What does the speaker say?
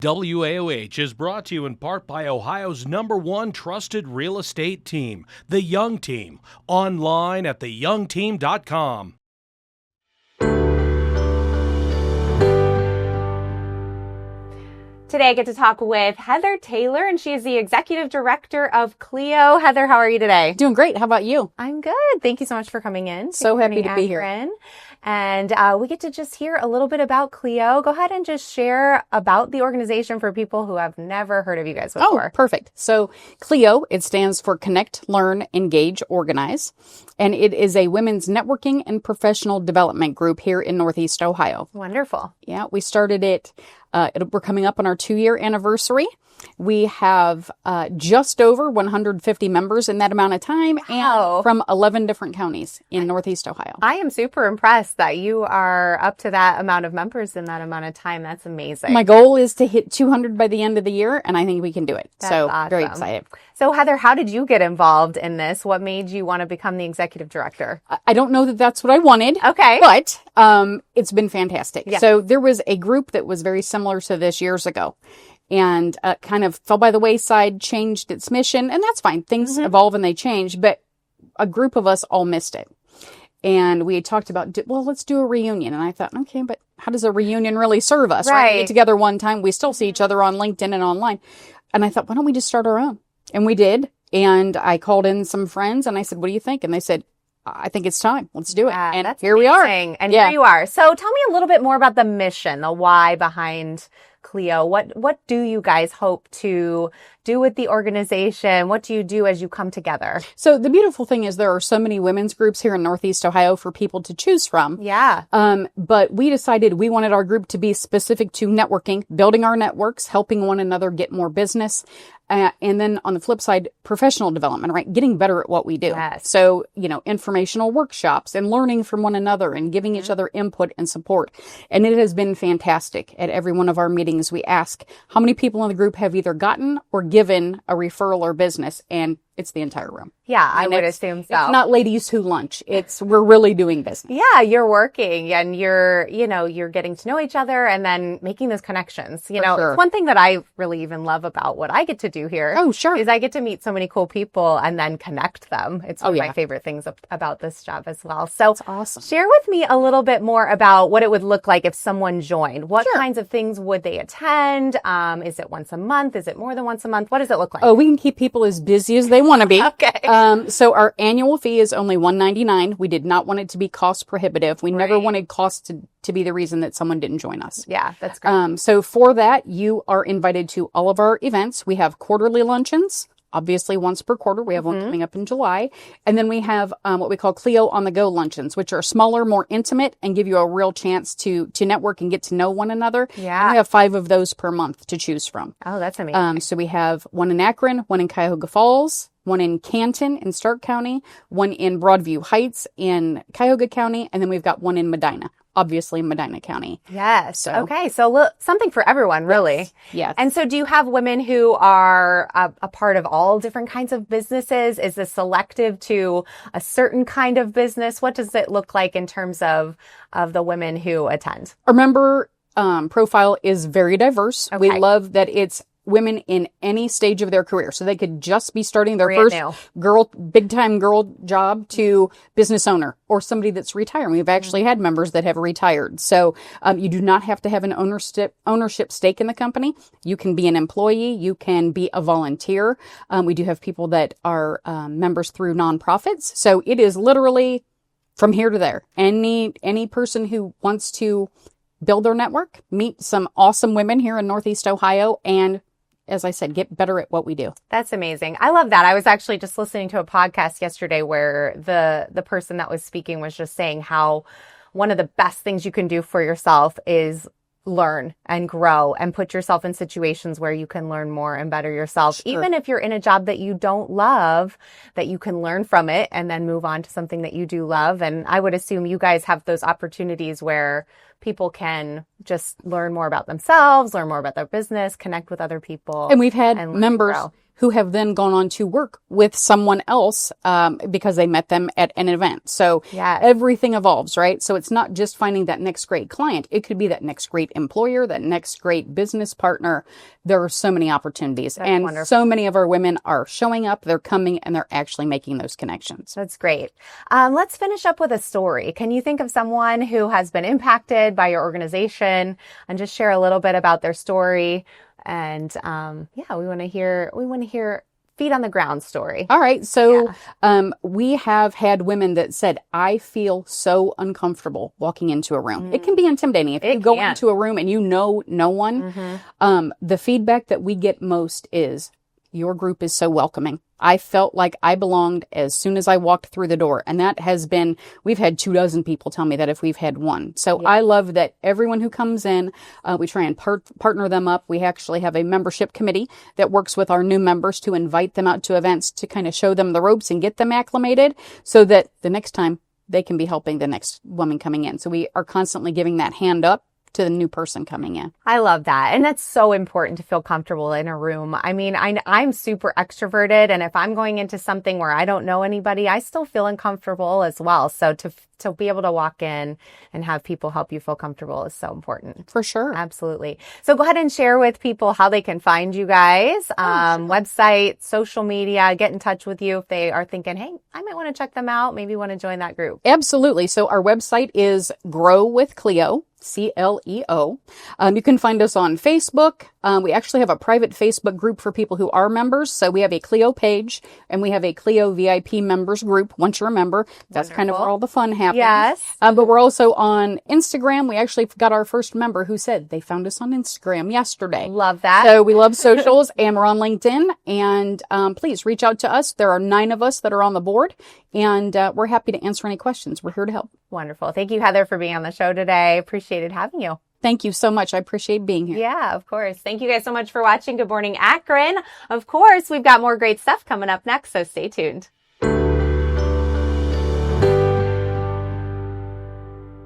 WAOH is brought to you in part by Ohio's #1 trusted real estate team, The Young Team. Online at theyoungteam.com. Today I get to talk with Heather Taylor, and she is the Executive Director of CLEO. Heather, how are you today? Doing great. How about you? I'm good. Thank you so much for coming in. So happy to be here. And we get to just hear a little bit about CLEO. Go ahead and just share about the organization for people who have never heard of you guys before. Oh, perfect. So CLEO, it stands for Connect, Learn, Engage, Organize. And it is a women's networking and professional development group here in Northeast Ohio. Wonderful. Yeah, we started it. We're coming up on our 2-year anniversary. We have just over 150 members in that amount of time, and from 11 different counties in Northeast Ohio. I am super impressed that you are up to that amount of members in that amount of time. That's amazing. My goal is to hit 200 by the end of the year, and I think we can do it. That's awesome. Very excited. So Heather, how did you get involved in this? What made you want to become the executive director? I don't know that that's what I wanted. Okay. But it's been fantastic. Yeah. So there was a group that was very similar to this years ago, and kind of fell by the wayside, changed its mission, and that's fine. Things evolve and they change, but a group of us all missed it. And we had talked about, well, let's do a reunion. And I thought, okay, but how does a reunion really serve us? Right. We get together one time. We still see each other on LinkedIn and online. And I thought, why don't we just start our own? And we did. And I called in some friends and I said, what do you think? And they said, I think it's time. Let's do it. And that's here we are. And here you are. So tell me a little bit more about the mission, the why behind CLEO. What do you guys hope to do with the organization? What do you do as you come together? So the beautiful thing is there are so many women's groups here in Northeast Ohio for people to choose from. Yeah. But we decided we wanted our group to be specific to networking, building our networks, helping one another get more business. And then on the flip side, professional development, right? Getting better at what we do. Yes. So, informational workshops and learning from one another and giving each other input and support. And it has been fantastic. At every one of our meetings, we ask how many people in the group have either gotten or given a referral or business, and it's the entire room. Yeah, I would assume so. It's not ladies who lunch. We're really doing business. Yeah, you're working and you're getting to know each other and then making those connections. Sure. It's one thing that I really even love about what I get to do here. Oh, sure. Is I get to meet so many cool people and then connect them. It's one of my favorite things about this job as well. So that's awesome. Share with me a little bit more about what it would look like if someone joined. What kinds of things would they attend? Is it once a month? Is it more than once a month? What does it look like? Oh, we can keep people as busy as they want to be. Okay. So our annual fee is only $199. We did not want it to be cost prohibitive. We never wanted cost to be the reason that someone didn't join us. Yeah, that's great. So for that, you are invited to all of our events. We have quarterly luncheons. Obviously, once per quarter. We have one coming up in July. And then we have what we call CLEO on-the-go luncheons, which are smaller, more intimate, and give you a real chance to network and get to know one another. Yeah. And we have 5 of those per month to choose from. Oh, that's amazing. So we have one in Akron, one in Cuyahoga Falls, one in Canton in Stark County, one in Broadview Heights in Cuyahoga County, and then we've got one in Medina. Obviously, Medina County. Yes. Okay. So something for everyone, really. Yes. And so do you have women who are a part of all different kinds of businesses? Is this selective to a certain kind of business? What does it look like in terms of the women who attend? Our member profile is very diverse. Okay. We love that it's women in any stage of their career. So they could just be starting their first big time girl job to business owner or somebody that's retiring. We've actually had members that have retired. So you do not have to have an ownership stake in the company. You can be an employee. You can be a volunteer. We do have people that are members through nonprofits. So it is literally from here to there. Any person who wants to build their network, meet some awesome women here in Northeast Ohio, and as I said, get better at what we do. That's amazing. I love that. I was actually just listening to a podcast yesterday where the person that was speaking was just saying how one of the best things you can do for yourself is learn and grow and put yourself in situations where you can learn more and better yourself. Sure. Even if you're in a job that you don't love, that you can learn from it and then move on to something that you do love. And I would assume you guys have those opportunities where people can just learn more about themselves, learn more about their business, connect with other people. And we've had members who have then gone on to work with someone else because they met them at an event. So everything evolves, right? So it's not just finding that next great client. It could be that next great employer, that next great business partner. There are so many opportunities. That's and wonderful. So many of our women are showing up, they're coming, and they're actually making those connections. That's great. Let's finish up with a story. Can you think of someone who has been impacted by your organization and just share a little bit about their story? And we want to hear feet on the ground story. All right. So we have had women that said, I feel so uncomfortable walking into a room. It can be intimidating. If you go into a room and you know no one, the feedback that we get most is, your group is so welcoming. I felt like I belonged as soon as I walked through the door. And that has been, we've had 24 people tell me that if we've had one. So I love that everyone who comes in, we try and partner them up. We actually have a membership committee that works with our new members to invite them out to events to kind of show them the ropes and get them acclimated so that the next time they can be helping the next woman coming in. So we are constantly giving that hand up to the new person coming in. I love that. And that's so important to feel comfortable in a room. I mean, I'm super extroverted, and if I'm going into something where I don't know anybody, I still feel uncomfortable as well. So to be able to walk in and have people help you feel comfortable is so important. For sure. Absolutely. So go ahead and share with people how they can find you guys, website, social media, get in touch with you if they are thinking, hey, I might want to check them out, maybe want to join that group. Absolutely. So our website is Grow with CLEO. CLEO. You can find us on Facebook. We actually have a private Facebook group for people who are members. So we have a CLEO page and we have a CLEO VIP members group. Once you're a member, that's kind of where all the fun happens. Yes. But we're also on Instagram. We actually got our first member who said they found us on Instagram yesterday. Love that. So we love socials and we're on LinkedIn. And please reach out to us. There are 9 of us that are on the board and we're happy to answer any questions. We're here to help. Wonderful. Thank you, Heather, for being on the show today. Appreciated having you. Thank you so much. I appreciate being here. Yeah, of course. Thank you guys so much for watching Good Morning Akron. Of course, we've got more great stuff coming up next, so stay tuned.